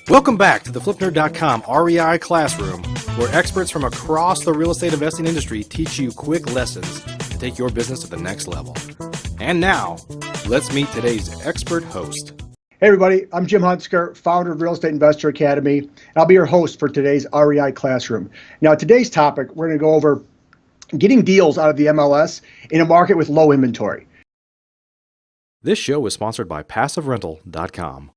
Welcome back to the FlipNerd.com REI Classroom, where experts from across the real estate investing industry teach you quick lessons to take your business to the next level. And now, let's meet today's expert host. Hey everybody, I'm Jim Huntzicker, founder of Real Estate Investor Academy, and I'll be your host for today's REI Classroom. Now, today's topic, we're going to go over getting deals out of the MLS in a market with low inventory. This show is sponsored by PassiveRental.com.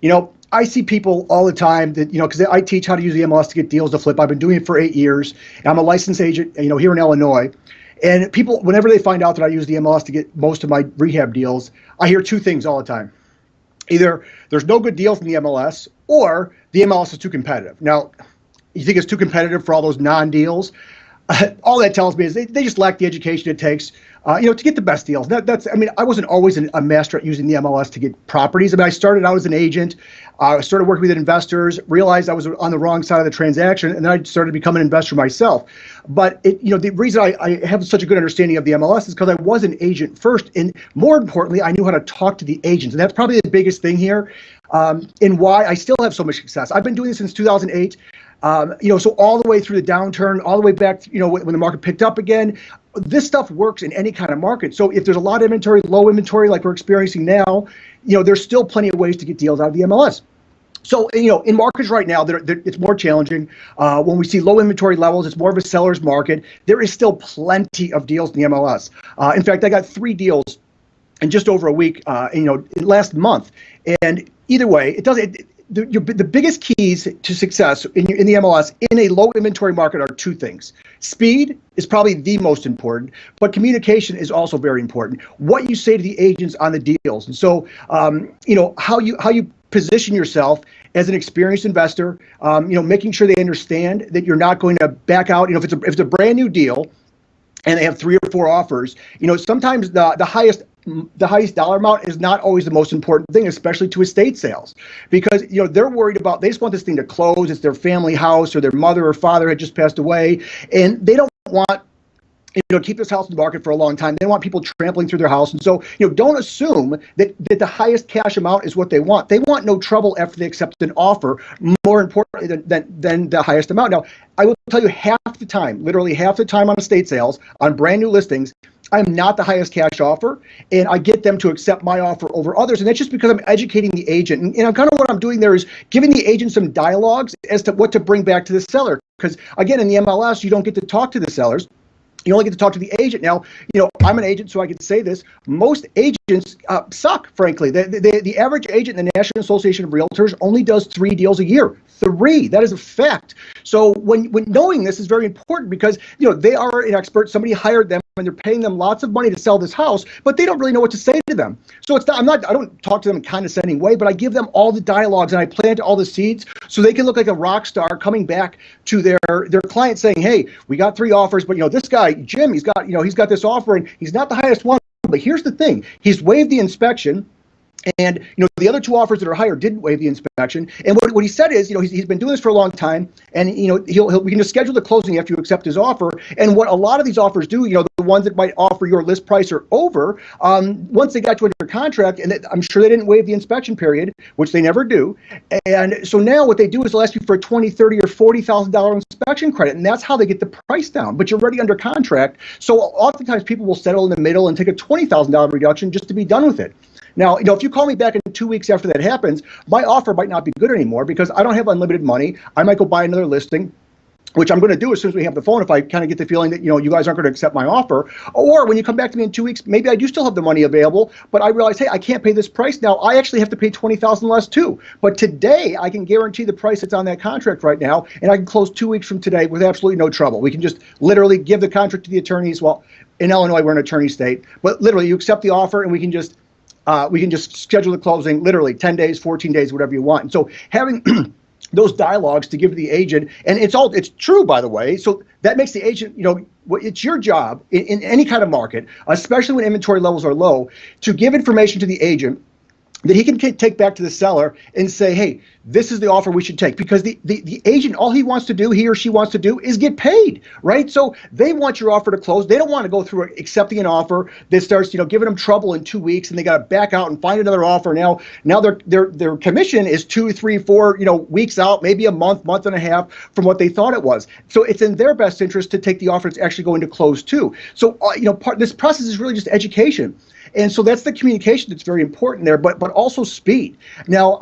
You know, I see people all the time that, because I teach how to use the MLS to get deals to flip. I've been doing it for 8 years. And I'm a licensed agent, here in Illinois. And people, whenever they find out that I use the MLS to get most of my rehab deals, I hear two things all the time. Either there's no good deals in the MLS, or the MLS is too competitive. Now, you think it's too competitive for all those non-deals? All that tells me is they just lack the education it takes, to get the best deals. I wasn't always a master at using the MLS to get properties. I started out as an agent, started working with investors, realized I was on the wrong side of the transaction, and then I started to become an investor myself. But the reason I have such a good understanding of the MLS is because I was an agent first, and more importantly, I knew how to talk to the agents, and that's probably the biggest thing here, and why I still have so much success. I've been doing this since 2008. So all the way through the downturn, all the way back, when the market picked up again, this stuff works in any kind of market. So if there's a lot of inventory, low inventory like we're experiencing now, there's still plenty of ways to get deals out of the MLS. So, in markets right now, it's more challenging. When we see low inventory levels, it's more of a seller's market. There is still plenty of deals in the MLS. In fact, I got 3 deals in just over a week, last month. And either way, it doesn't. The biggest keys to success in the MLS in a low inventory market are 2 things. Speed is probably the most important, but communication is also very important. What you say to the agents on the deals, and so how you position yourself as an experienced investor, making sure they understand that you're not going to back out. If it's a brand new deal and they have 3 or 4 offers, sometimes the highest dollar amount is not always the most important thing, especially to estate sales, because they're worried about, they just want this thing to close. It's their family house, or their mother or father had just passed away, and they don't want keep this house in the market for a long time. They want people trampling through their house. And so, don't assume that the highest cash amount is what they want. They want no trouble after they accept an offer, more importantly than the highest amount. Now, I will tell you, literally half the time on estate sales, on brand new listings, I'm not the highest cash offer, and I get them to accept my offer over others. And that's just because I'm educating the agent. And kind of what I'm doing there is giving the agent some dialogues as to what to bring back to the seller. Because again, in the MLS, you don't get to talk to the sellers. You only get to talk to the agent. Now, I'm an agent, so I can say this. Most agents suck, frankly. The average agent in the National Association of Realtors only does 3 deals a year. 3. That is a fact. So when knowing this is very important, because they are an expert. Somebody hired them, and they're paying them lots of money to sell this house, but they don't really know what to say to them. So I don't talk to them in a condescending way, but I give them all the dialogues, and I plant all the seeds so they can look like a rock star coming back to their client saying, hey, we got 3 offers, but this guy Jim, he's got this offer, and he's not the highest one, but here's the thing: he's waived the inspection. And the other 2 offers that are higher didn't waive the inspection. And what he said is, he's been doing this for a long time, and we can just schedule the closing after you accept his offer. And what a lot of these offers do, the ones that might offer your list price or over, once they got you under contract, and I'm sure they didn't waive the inspection period, which they never do. And so now what they do is they'll ask you for a $20,000, $30,000, or $40,000 inspection credit, and that's how they get the price down. But you're already under contract, so oftentimes people will settle in the middle and take a $20,000 reduction just to be done with it. Now, if you call me back in 2 weeks after that happens, my offer might not be good anymore because I don't have unlimited money. I might go buy another listing, which I'm going to do as soon as we have the phone if I kind of get the feeling that, you guys aren't going to accept my offer. Or when you come back to me in 2 weeks, maybe I do still have the money available, but I realize, hey, I can't pay this price now. I actually have to pay $20,000 less too. But today, I can guarantee the price that's on that contract right now, and I can close 2 weeks from today with absolutely no trouble. We can just literally give the contract to the attorneys. Well, in Illinois, we're an attorney state, but literally you accept the offer, and we can just schedule the closing literally 10 days, 14 days, whatever you want. And so having those dialogues to give to the agent, and it's true, by the way. So that makes the agent, it's your job in any kind of market, especially when inventory levels are low, to give information to the agent that he can take back to the seller and say, hey, this is the offer we should take. Because the agent, all he wants to do, he or she wants to do, is get paid, right? So they want your offer to close. They don't want to go through accepting an offer that starts, giving them trouble in 2 weeks, and they got to back out and find another offer. Now their commission is 2, 3, 4, weeks out, maybe a month and a half from what they thought it was. So it's in their best interest to take the offer that's actually going to close too. So this process is really just education. And so that's the communication that's very important there, but also speed. Now,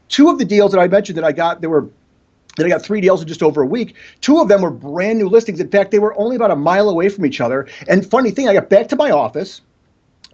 2 of the deals that I mentioned that I got 3 deals in just over a week. 2 of them were brand new listings. In fact, they were only about a mile away from each other. And funny thing, I got back to my office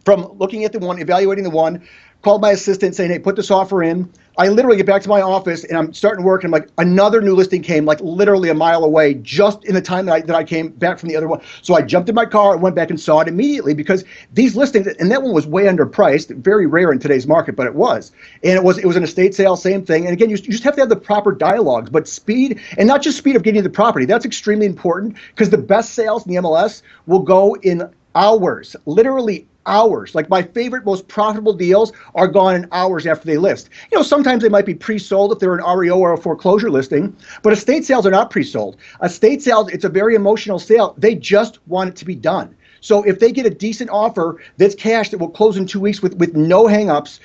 from looking at the one, evaluating the one, called my assistant saying, hey, put this offer in. I literally get back to my office and I'm starting work, and I'm like, another new listing came like literally a mile away just in the time that I came back from the other one. So I jumped in my car and went back and saw it immediately, because these listings, and that one was way underpriced, very rare in today's market, but it was. And it was an estate sale, same thing. And again, you just have to have the proper dialogues, but speed, and not just speed of getting the property. That's extremely important, because the best sales in the MLS will go in hours, literally hours. Like my favorite, most profitable deals are gone in hours after they list. Sometimes they might be pre-sold if they're an REO or a foreclosure listing, but estate sales are not pre-sold. Estate sales, it's a very emotional sale. They just want it to be done. So if they get a decent offer that's cash that will close in 2 weeks with no hangups,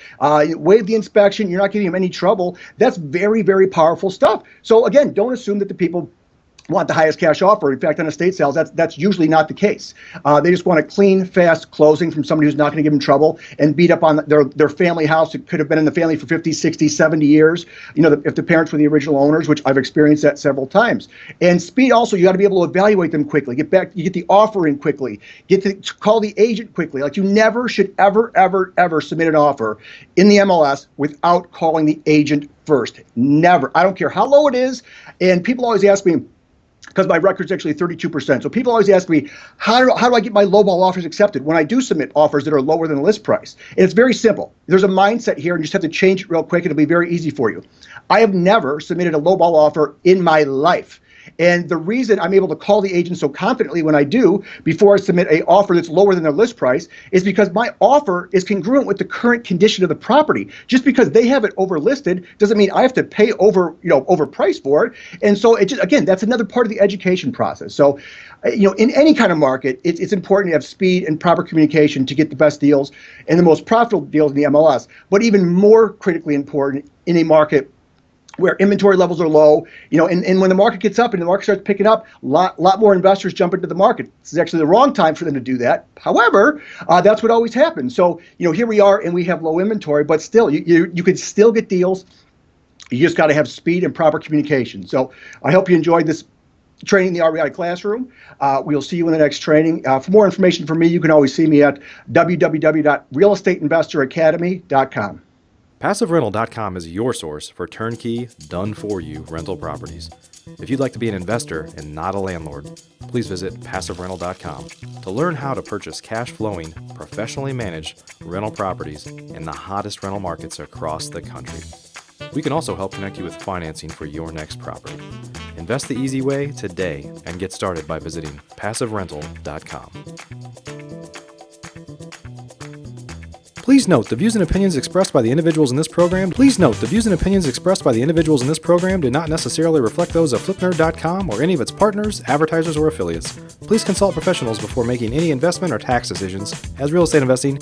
waive the inspection, you're not giving them any trouble, that's very, very powerful stuff. So again, don't assume that the people want the highest cash offer. In fact, on estate sales, that's usually not the case. They just want a clean, fast closing from somebody who's not going to give them trouble and beat up on their family house. It could have been in the family for 50, 60, 70 years, if the parents were the original owners, which I've experienced that several times. And speed also, you got to be able to evaluate them quickly, you get the offer in quickly, get to call the agent quickly. Like, you never should ever submit an offer in the MLS without calling the agent first. Never. I don't care how low it is. And people always ask me, because my record's actually 32%. So people always ask me, how do I get my lowball offers accepted when I do submit offers that are lower than the list price? And it's very simple. There's a mindset here, and you just have to change it real quick. It'll be very easy for you. I have never submitted a lowball offer in my life. And the reason I'm able to call the agent so confidently when I do, before I submit an offer that's lower than their list price, is because my offer is congruent with the current condition of the property. Just because they have it overlisted doesn't mean I have to pay overpriced for it. And so again, that's another part of the education process. So, in any kind of market, it's important to have speed and proper communication to get the best deals and the most profitable deals in the MLS. But even more critically important in a market where inventory levels are low, and when the market gets up and the market starts picking up, lot more investors jump into the market. This is actually the wrong time for them to do that. However, that's what always happens. So, here we are, and we have low inventory, but still, you could still get deals. You just got to have speed and proper communication. So I hope you enjoyed this training in the REI classroom. We'll see you in the next training. For more information from me, you can always see me at www.realestateinvestoracademy.com. PassiveRental.com is your source for turnkey, done-for-you rental properties. If you'd like to be an investor and not a landlord, please visit PassiveRental.com to learn how to purchase cash-flowing, professionally managed rental properties in the hottest rental markets across the country. We can also help connect you with financing for your next property. Invest the easy way today and get started by visiting PassiveRental.com. Please note, the views and opinions expressed by the individuals in this program do not necessarily reflect those of FlipNerd.com or any of its partners, advertisers, or affiliates. Please consult professionals before making any investment or tax decisions, as real estate investing.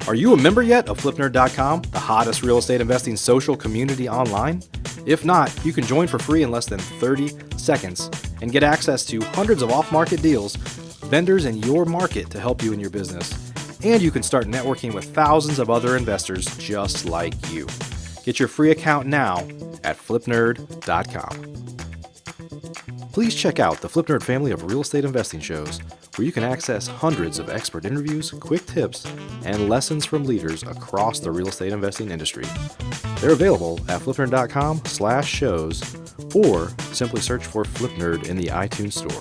Are you a member yet of FlipNerd.com, the hottest real estate investing social community online? If not, you can join for free in less than 30 seconds and get access to hundreds of off-market deals, vendors in your market to help you in your business. And you can start networking with thousands of other investors just like you. Get your free account now at FlipNerd.com. Please check out the FlipNerd family of real estate investing shows, where you can access hundreds of expert interviews, quick tips, and lessons from leaders across the real estate investing industry. They're available at FlipNerd.com/shows, or simply search for FlipNerd in the iTunes Store.